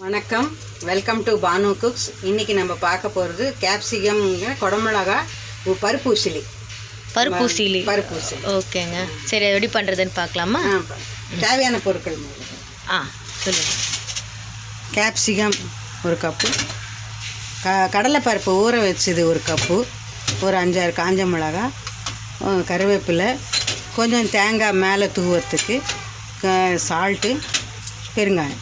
வணக்கம், welcome to Banu cooks. இன்றைக்கி நம்ம பார்க்க போகிறது கேப்சிகம், குடமிளகா, பருப்பூசிலி. ஓகேங்க. சரி, அது எப்படி பண்ணுறதுன்னு பார்க்கலாமா? தேவையான பொருட்கள் சொல்லுங்கள். கேப்சிகம் ஒரு கப்பு, கடலைப்பருப்பு ஊற வச்சது ஒரு கப்பு, ஒரு 5-6 காஞ்ச மிளகா, கருவேப்பிலை, கொஞ்சம் தேங்காய் மேலே தூவறதுக்கு, சால்ட்டு, பெருங்காயம்.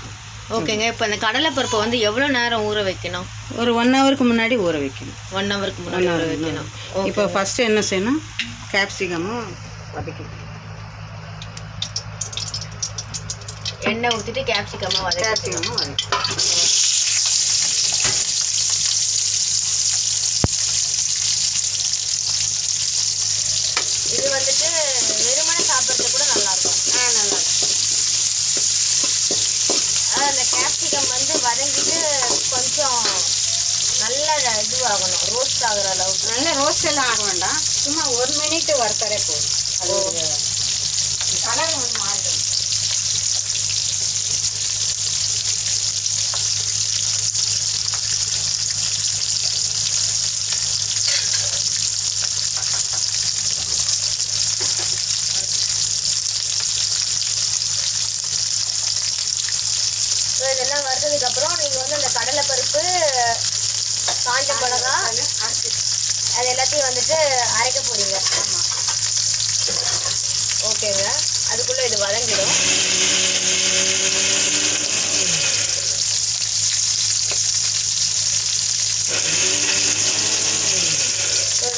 ஓகேங்க. இப்போ அந்த கடலைப்பருப்பை வந்து எவ்வளோ நேரம் ஊற வைக்கணும்? ஒரு 1 ஹவருக்கு முன்னாடி ஊற வைக்கணும். 1 ஹவருக்கு முன்னாடி ஊற வைக்கணும். இப்போ ஃபஸ்ட்டு என்ன செய்யணும், கேப்சிகமும் வதக்கணும். எண்ணெய் ஊற்றிட்டு கேப்சிகமாக வதக்கணும். இது வந்துட்டு வெறுமனே சாப்பிட்றது கூட நல்லாயிருக்கும். நல்லாயிருக்கும். அந்த கேப்சிகம் வந்து வதங்கிட்டு கொஞ்சம் நல்லா இதுவாகணும், ரோஸ்ட் ஆகிற அளவுக்கு. நல்லா ரோஸ்ட் எல்லாம் ஆக வேண்டாம், சும்மா 1 மினிட் வறுத்தரே போதும். அது கலர் ஒன்று மாறிடும். இதெல்லாம் வறுத்ததுக்கப்புறம் நீங்கள் வந்து அந்த கடலைப்பருப்பு, காஞ்ச மிளகா, அது எல்லாத்தையும் வந்துட்டு அரைக்க போகிறீங்க. ஆமாம், ஓகேங்க. அதுக்குள்ளே இது வதங்கிடும்.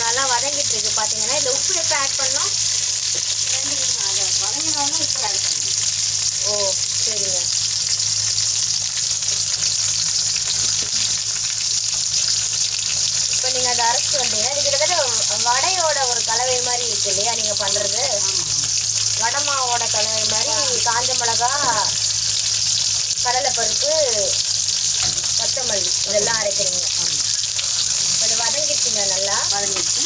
நல்லா வதங்கிட்டு இருக்கு. பார்த்தீங்கன்னா இதில் உப்பு எப்போ ஆட் பண்ணோம்? வதங்கினோன்னு உப்பு ஆட் பண்ணணும். ஓ, சரிங்க. இப்போ நீங்கள் அதை அரைச்சி வந்தீங்கன்னா இது கிட்டத்தட்ட வடையோட ஒரு கலவை மாதிரி இருக்கு இல்லையா நீங்கள் பண்ணுறது? வடை மாவோட கலவை மாதிரி. காஞ்ச மிளகா, கடலைப்பருப்பு, கொத்தமல்லி இதெல்லாம் அரைக்கிறீங்க. அது வதங்கிடுச்சுங்க, நல்லா வதங்கிடுச்சு.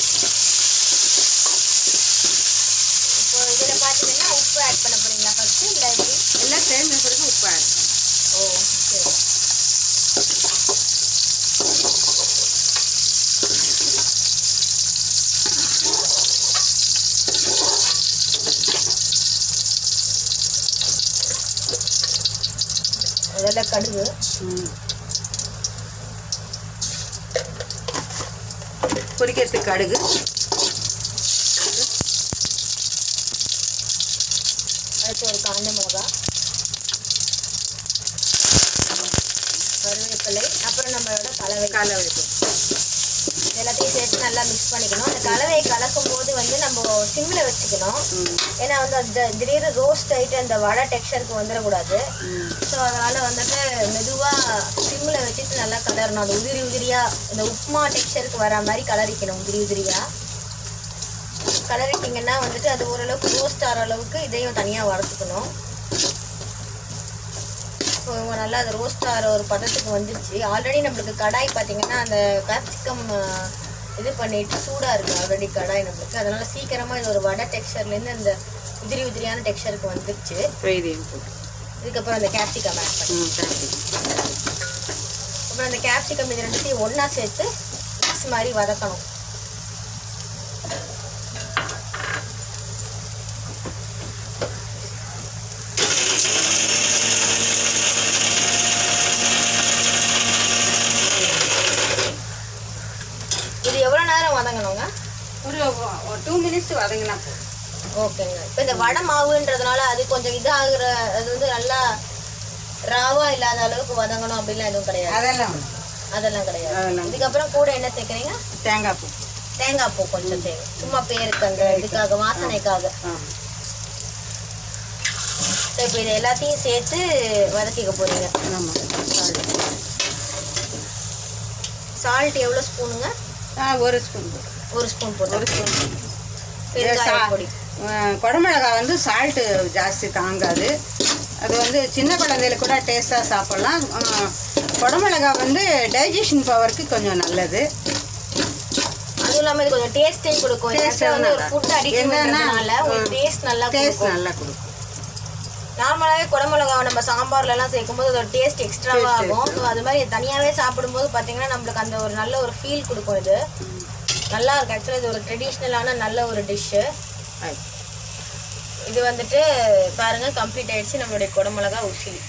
இப்போ இதில் பார்த்தீங்கன்னா உப்பு ஆட் பண்ண போகிறீங்களா ஃபஸ்ட்டு, இல்லை எப்படி? எல்லாம் சேர்ந்த பிறகு உப்பு ஆட் பண்ணணும். ஓ, சரி. அதெல்லாம் கடுகு, பொரிக்கிறதுக்கு கடுகு, அடுத்து ஒரு காஞ்ச மிளகா, கருவேப்பிலை, அப்புறம் நம்மளோட கலவை எல்லாத்தையும் சேர்த்து நல்லா மிக்ஸ் பண்ணிக்கணும். அந்த கலவையை கலக்கும் போது வந்து நம்ம சிம்மில் வச்சுக்கணும். ஏன்னா வந்து அந்த திடீர்னு ரோஸ்ட் ஆகிட்டு அந்த வடை டெக்ஸ்சருக்கு வந்துடக்கூடாது. ஸோ அதனால் வந்துட்டு மெதுவாக சிம்மில் வச்சுட்டு நல்லா கலரணும். அது உதிரி உதிரியாக இந்த உப்புமா டெக்ஸ்சருக்கு வர மாதிரி கலரிக்கணும். உதிரி உதிரியாக கலரிட்டிங்கன்னா வந்துட்டு அது ஓரளவுக்கு ரோஸ்ட் ஆகிற அளவுக்கு இதையும் தனியாக வறுத்துக்கணும். ஸோ இவங்க நல்லா அது ரோஸ்ட் ஆகிற ஒரு பதத்துக்கு வந்துடுச்சு. ஆல்ரெடி நம்மளுக்கு கடாய் பார்த்திங்கன்னா அந்த கேப்சிகம் இது பண்ணிவிட்டு சூடாக இருக்குது ஆல்ரெடி கடாய் நம்மளுக்கு. அதனால் சீக்கிரமாக இது ஒரு வடை டெக்ஸ்சர்லேருந்து அந்த உதிரி உதிரியான டெக்ஸ்சருக்கு வந்துடுச்சு. இதுக்கப்புறம் அந்த கேப்சிகம் ஆட் பண்ணி அப்புறம் அந்த கேப்சிகம் இது ரெண்டுத்தையும் ஒன்றா சேர்த்து மிக்ஸ் மாதிரி வதக்கணும். இது எவ்வளோ நேரம் வதங்கணுங்க? ஒரு 2 மினிட்ஸ் வதங்கினா போதும். ஓகேங்க. இப்போ இந்த வடை மாவுன்றதுனால அது கொஞ்சம் இதாகிற, அது வந்து நல்லா ராவாக இல்லாத அளவுக்கு வதங்கணும் அப்படின்லாம் எதுவும் கிடையாது? அதெல்லாம் கிடையாது. இதுக்கப்புறம் கூட என்ன சேர்க்குறீங்க? தேங்காய் பூ கொஞ்சம் தேவை, சும்மா பேருக்கு அந்த இதுக்காக, வாசனைக்காக. இப்போ இது எல்லாத்தையும் சேர்த்து வதக்கிக்க போகிறீங்க. சால்ட் எவ்வளோ ஸ்பூனுங்க? 1 ஸ்பூன். 1 ஸ்பூன் போட்டு. பெருங்காய பொடி. குடமிளகா வந்து சால்ட்டு ஜாஸ்தி தாங்காது. அது வந்து சின்ன குழந்தையில கூட டேஸ்ட்டாக சாப்பிட்லாம். குடமிளகா வந்து டைஜஷன் பவருக்கு கொஞ்சம் நல்லது. அதுவும் இல்லாமல் இது கொஞ்சம் டேஸ்ட்டையும் கொடுக்கும். ஃபுட் அடிக்ஷன்னால டேஸ்ட் நல்லா கொடுக்கும். நார்மலாகவே குடமிளகாவை நம்ம சாம்பார்லலாம் சேர்க்கும்போது அதோட டேஸ்ட் எக்ஸ்ட்ராவாக ஆகும். ஸோ அது மாதிரி தனியாகவே சாப்பிடும்போது பார்த்தீங்கன்னா நம்மளுக்கு அந்த ஒரு நல்ல ஒரு ஃபீல் கொடுக்கும். இது நல்லா இருக்கும். ஆக்சுவலாக இது ஒரு ட்ரெடிஷ்னலான நல்ல ஒரு டிஷ்ஷு. இது வந்துட்டு பாருங்கள் கம்ப்ளீட் ஆகிடுச்சு நம்மளுடைய குடமிளகா உசிலி.